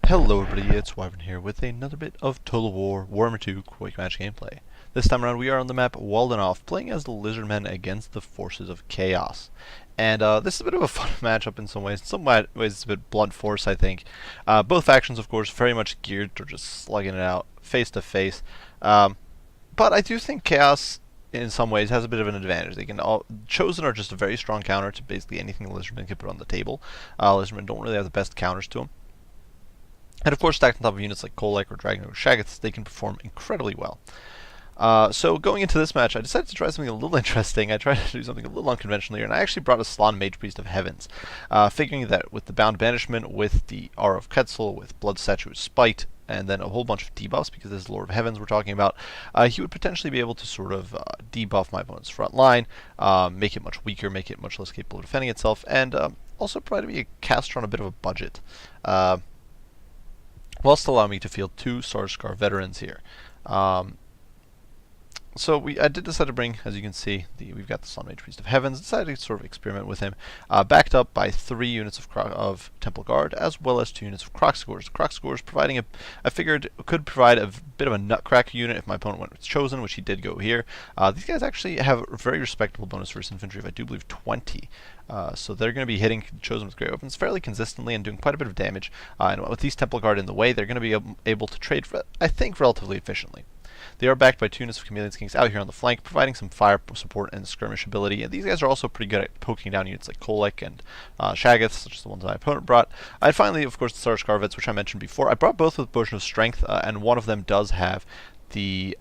Hello everybody, it's Wyvern here with another bit of Total War Warhammer 2 Quick Match gameplay. This time around we are on the map Waldenoff, playing as the Lizardmen against the Forces of Chaos. And this is a bit of a fun matchup in some ways. In some ways it's a bit blunt force, I think. Both factions, of course, very much geared to just slugging it out face to face. But I do think Chaos in some ways has a bit of an advantage. Chosen are just a very strong counter to basically anything the Lizardmen can put on the table. Lizardmen don't really have the best counters to them. And of course, stacked on top of units like Kolek or Dragon or Shaggoths, they can perform incredibly well. So going into this match, I decided to try something a little interesting. I tried to do something a little unconventional here, and I actually brought a Slann Mage Priest of Heavens, figuring that with the Bound Banishment, with the Aura of Quetzal, with Blood Statue of Spite, and then a whole bunch of debuffs, because this is Lord of Heavens we're talking about, he would potentially be able to sort of debuff my opponent's front line, make it much weaker, make it much less capable of defending itself, and also provide me a caster on a bit of a budget. Whilst allowing me to field two Sarscar veterans here. I did decide to bring, as you can see, we've got the Slann Mage Priest of Heavens. Decided to sort of experiment with him, backed up by 3 units of Temple Guard, as well as 2 units of Crocscores. The Crocscores providing I figured could provide a bit of a nutcracker unit if my opponent went with Chosen, which he did go here. These guys actually have a very respectable bonus versus infantry of, I do believe, 20. So they're going to be hitting Chosen with great weapons fairly consistently and doing quite a bit of damage. And with these Temple Guard in the way, they're going to be able to trade, I think, relatively efficiently. They are backed by 2 units of Chameleon Kings out here on the flank, providing some fire support and skirmish ability. And these guys are also pretty good at poking down units like Kolek and Shaggoths, such as the ones my opponent brought. And finally, of course, the Sarscar vets, which I mentioned before. I brought both with Potion of Strength, and one of them does have the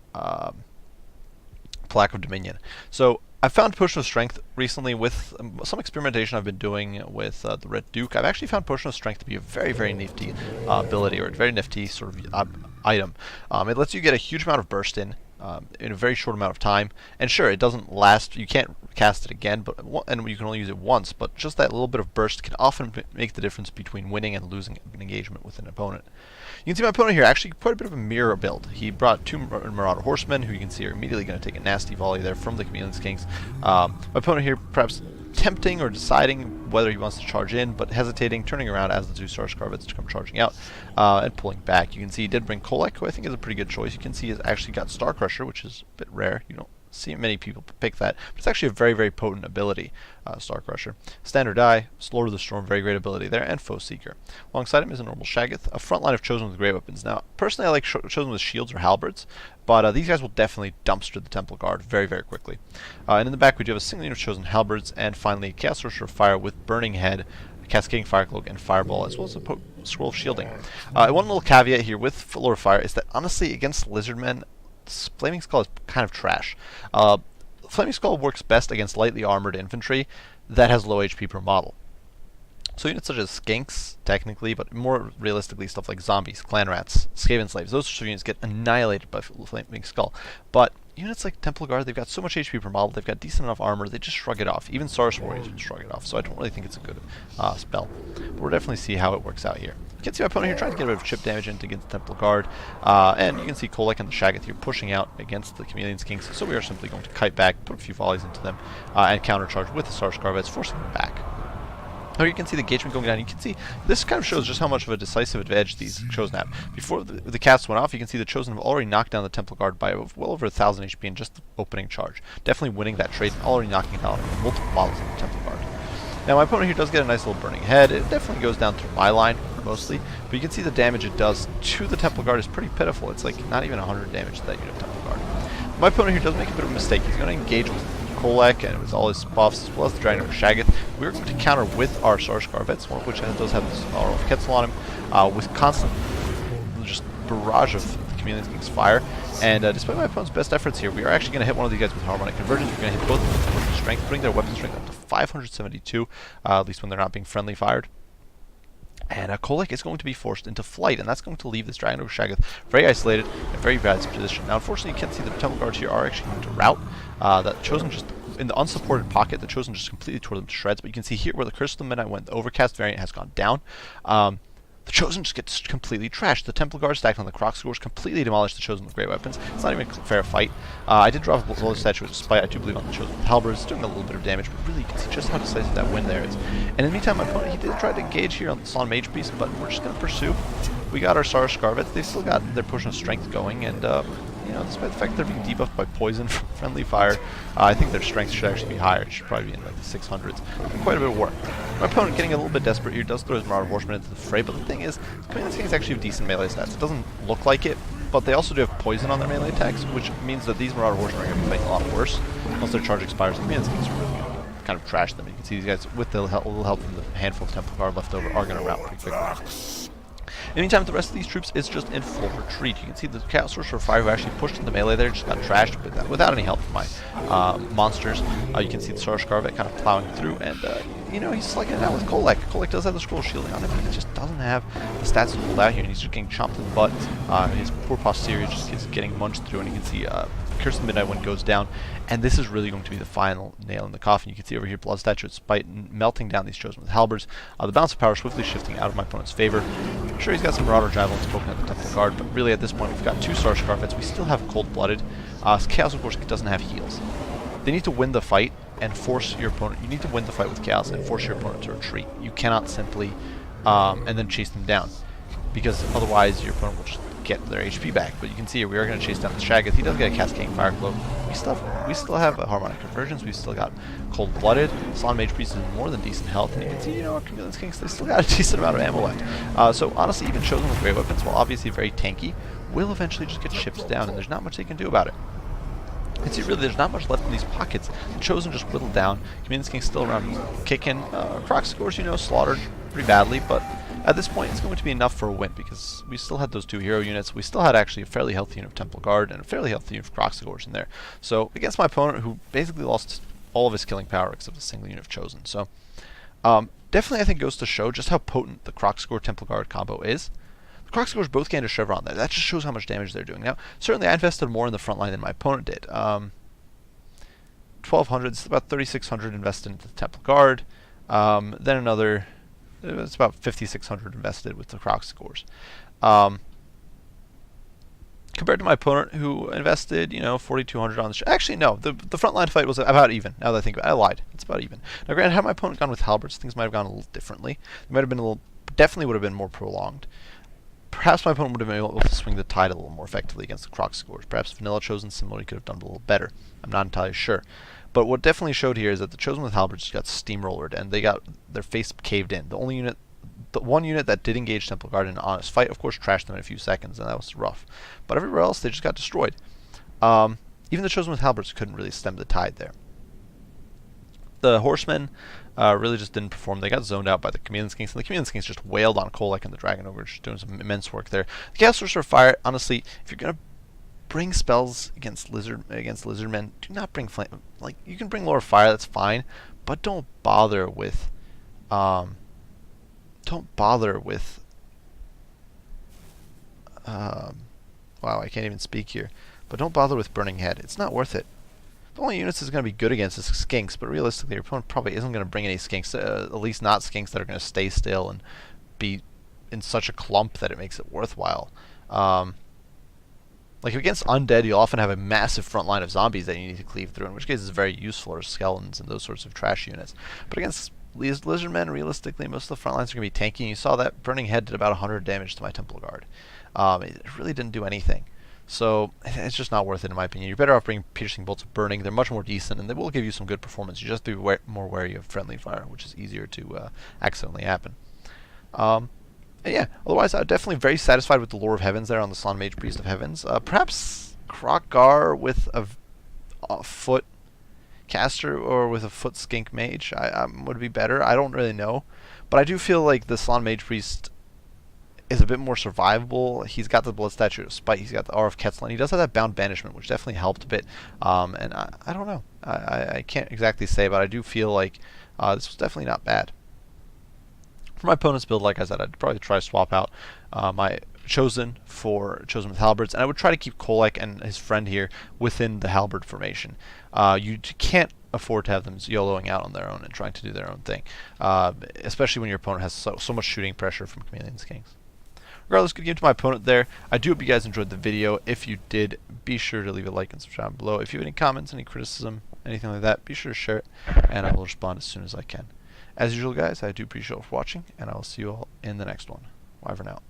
Plaque of Dominion. So I found Potion of Strength recently with some experimentation I've been doing with the Red Duke. I've actually found Potion of Strength to be a very, very nifty ability, or a very nifty sort of item. It lets you get a huge amount of burst in a very short amount of time. And sure, it doesn't last. You can't cast it again, and you can only use it once. But just that little bit of burst can often make the difference between winning and losing an engagement with an opponent. You can see my opponent here actually quite a bit of a mirror build. He brought 2 Marauder Horsemen, who you can see are immediately going to take a nasty volley there from the Chameleon Kings. My opponent here perhaps tempting or deciding whether he wants to charge in, but hesitating, turning around as the 2 Sarscar vets come charging out, and pulling back. You can see he did bring Kolek, who I think is a pretty good choice. You can see he's actually got Star Crusher, which is a bit rare. You don't see many people pick that, but it's actually a very, very potent ability, Star Crusher. Standard Die, Lord of the Storm, very great ability there, and Foe Seeker. Alongside him is a normal Shaggoth, a front line of Chosen with great weapons. Now, personally I like Chosen with shields or halberds, but these guys will definitely dumpster the Temple Guard very, very quickly. And in the back we do have a single unit of Chosen halberds, and finally Chaos Sorcerer of Fire with Burning Head, Cascading Fire Cloak, and Fireball, as well as a Scroll of Shielding. One little caveat here with Lord of Fire is that honestly against Lizardmen, Flaming Skull is kind of trash. Flaming Skull works best against lightly armored infantry that has low HP per model. So units such as Skinks, technically, but more realistically stuff like Zombies, Clan Rats, Skaven Slaves, those sorts of units get annihilated by Flaming Skull. But units like Temple Guard, they've got so much HP per model, they've got decent enough armor, they just shrug it off. Even Saurus Warriors would shrug it off, so I don't really think it's a good spell. But we'll definitely see how it works out here. You can see my opponent here trying to get a bit of chip damage into against Temple Guard, and you can see Kolek and the Shaggoth here pushing out against the Chameleon Kings, so we are simply going to kite back, put a few volleys into them, and countercharge with the Sarscar vets, forcing them back. Here you can see the engagement going down. You can see this kind of shows just how much of a decisive advantage these Chosen have. Before the cast went off, you can see the Chosen have already knocked down the Temple Guard by well over 1,000 HP in just the opening charge. Definitely winning that trade and already knocking down multiple models of the Temple Guard. Now my opponent here does get a nice little Burning Head. It definitely goes down through my line, mostly. But you can see the damage it does to the Temple Guard is pretty pitiful. It's like not even 100 damage to that unit of Temple Guard. My opponent here does make a bit of a mistake. He's going to engage with Kolek and with all his buffs, as well as the Dragon of Shaggoth. We're going to counter with our Sarscar vets, one of which does have this Aura of Quetzal on him, with constant just barrage of the Chameleon King's fire. And despite my opponent's best efforts here, we are actually going to hit one of these guys with Harmonic Convergence. We're going to hit both of them with Potion of Strength, putting their weapon strength up to 572, at least when they're not being friendly fired. And Kolek is going to be forced into flight, and that's going to leave this Dragon of Shaggoth very isolated and very bad position. Now, unfortunately, you can't see the Temple Guards here are actually going to rout. That Chosen just, in the unsupported pocket, the Chosen just completely tore them to shreds. But you can see here where the Curse of the Midnight went, the Overcast variant has gone down. The Chosen just gets completely trashed. The Temple Guard stacked on the Crocscores completely demolished the Chosen with great weapons. It's not even a fair fight. I did draw a Blood Statue with Spite, I do believe, on the Chosen with halberds, doing a little bit of damage, but really you can see just how decisive that win there is. And in the meantime, my opponent, he did try to engage here on the Slann Mage Priest, but we're just going to pursue. we got our Star Scarvets. They've still got their potion of strength going, and you know, despite the fact they're being debuffed by poison from friendly fire, I think their strength should actually be higher. It should probably be in like the 600s. Quite a bit of work. My opponent getting a little bit desperate here does throw his Marauder Horseman into the fray, but the thing is, Chameleon Skinks actually have decent melee stats. It doesn't look like it, but they also do have poison on their melee attacks, which means that these Marauder Horsemen are going to be fighting a lot worse. Once their charge expires, the Chameleon Skinks are really going to kind of trash them. You can see these guys, with the little help from the handful of Temple Guard left over, are going to rout pretty quickly. In the meantime, the rest of these troops is just in full retreat. You can see the Chaos Sorcerer Fire, who actually pushed into melee there, just got trashed without any help from my monsters. You can see the Star Scarvet kind of plowing through, and you know, he's slugging it out with Kolek. Kolek does have the scroll shielding on him, but he just doesn't have the stats to hold out here, and he's just getting chomped in the butt. His poor posterior just is getting munched through, and you can see Curse of the Midnight Wind goes down, and this is really going to be the final nail in the coffin. You can see over here Blood Statue, despite melting down these Chosen with halberds. The balance of power swiftly shifting out of my opponent's favor. I'm sure he's got some Marauder Javelins poking at the Temple Guard, but really at this point we've got 2 Star Scarvets. We still have Cold-Blooded. Chaos, of course, doesn't have heals. They need to win the fight and force your opponent. You need to win the fight with Chaos and force your opponent to retreat. You cannot simply and then chase them down, because otherwise your opponent will just get their HP back. But you can see here we are going to chase down the Shaggoth. He does get a Cascading Fire Cloak. We still have Harmonic Conversions. We've still got Cold-Blooded. Salon Mage Priest is more than decent health, and you can see, you know, our Chameleon Skinks, they still got a decent amount of ammo left. So honestly, even Chosen with great weapons, while obviously very tanky, will eventually just get shifted down, and there's not much they can do about it. You can see really there's not much left in these pockets. The Chosen just whittled down. Chameleon Skinks still around kicking. Croxigors, you know, slaughtered pretty badly, but at this point, it's going to be enough for a win, because we still had those 2 hero units. We still had actually a fairly healthy unit of Temple Guard and a fairly healthy unit of Croxigors in there. So against my opponent, who basically lost all of his killing power except a single unit of Chosen. So definitely, I think, goes to show just how potent the Croxigor Temple Guard combo is. The Croxigors both gained a Chevron there. That just shows how much damage they're doing. Now, certainly, I invested more in the front line than my opponent did. 1,200, it's about 3,600 invested into the Temple Guard. Then another. It's about 5,600 invested with the Croxigors. Compared to my opponent, who invested, you know, 4,200 on the actually, no, the frontline fight was about even. Now that I think about it, I lied. It's about even. Now, granted, had my opponent gone with halberds, things might have gone a little differently. It might have been definitely would have been more prolonged. Perhaps my opponent would have been able to swing the tide a little more effectively against the Croxigors. Perhaps Vanilla Chosen similarly could have done a little better. I'm not entirely sure. But what definitely showed here is that the Chosen with halberds got steamrollered, and they got their face caved in. The one unit that did engage Temple Guard in an honest fight, of course, trashed them in a few seconds, and that was rough. But everywhere else, they just got destroyed. Even the Chosen with halberds couldn't really stem the tide there. The Horsemen really just didn't perform. They got zoned out by the Chameleon Skinks, and the Chameleon Skinks just wailed on Kolek and the Dragon Ogre, just doing some immense work there. The Chaos Sorcerer Fire, honestly, if you're going to bring spells against Lizardmen, do not bring flame. Like, you can bring Lore of Fire, that's fine, but don't bother with wow, I can't even speak here. But don't bother with Burning Head. It's not worth it. The only units is going to be good against is Skinks, but realistically, your opponent probably isn't going to bring any Skinks, at least not Skinks that are going to stay still and be in such a clump that it makes it worthwhile. Like, against undead, you'll often have a massive front line of zombies that you need to cleave through, in which case it's very useful, or skeletons and those sorts of trash units. But against Lizardmen, realistically, most of the front lines are going to be tanky, and you saw that Burning Head did about 100 damage to my Temple Guard. It really didn't do anything. So it's just not worth it, in my opinion. You're better off bringing Piercing Bolts of Burning. They're much more decent, and they will give you some good performance. You just have to be more wary of Friendly Fire, which is easier to accidentally happen. And yeah, otherwise, I'm definitely very satisfied with the Lore of Heavens there on the Salon Mage Priest of Heavens. Perhaps Krokgar with a foot caster or with a foot skink mage would be better. I don't really know. But I do feel like the Salon Mage Priest is a bit more survivable. He's got the Blood Statue of Spite. He's got the Aura of Ketzel. He does have that Bound Banishment, which definitely helped a bit. And I don't know. I can't exactly say, but I do feel like this was definitely not bad. For my opponent's build, like I said, I'd probably try to swap out my Chosen for Chosen with halberds, and I would try to keep Kolek and his friend here within the halberd formation. You can't afford to have them YOLOing out on their own and trying to do their own thing, especially when your opponent has so much shooting pressure from Chameleon Skinks. Regardless, good game to my opponent there. I do hope you guys enjoyed the video. If you did, be sure to leave a like and subscribe below. If you have any comments, any criticism, anything like that, be sure to share it, and I will respond as soon as I can. As usual, guys, I do appreciate you all for watching, and I will see you all in the next one. Bye for now.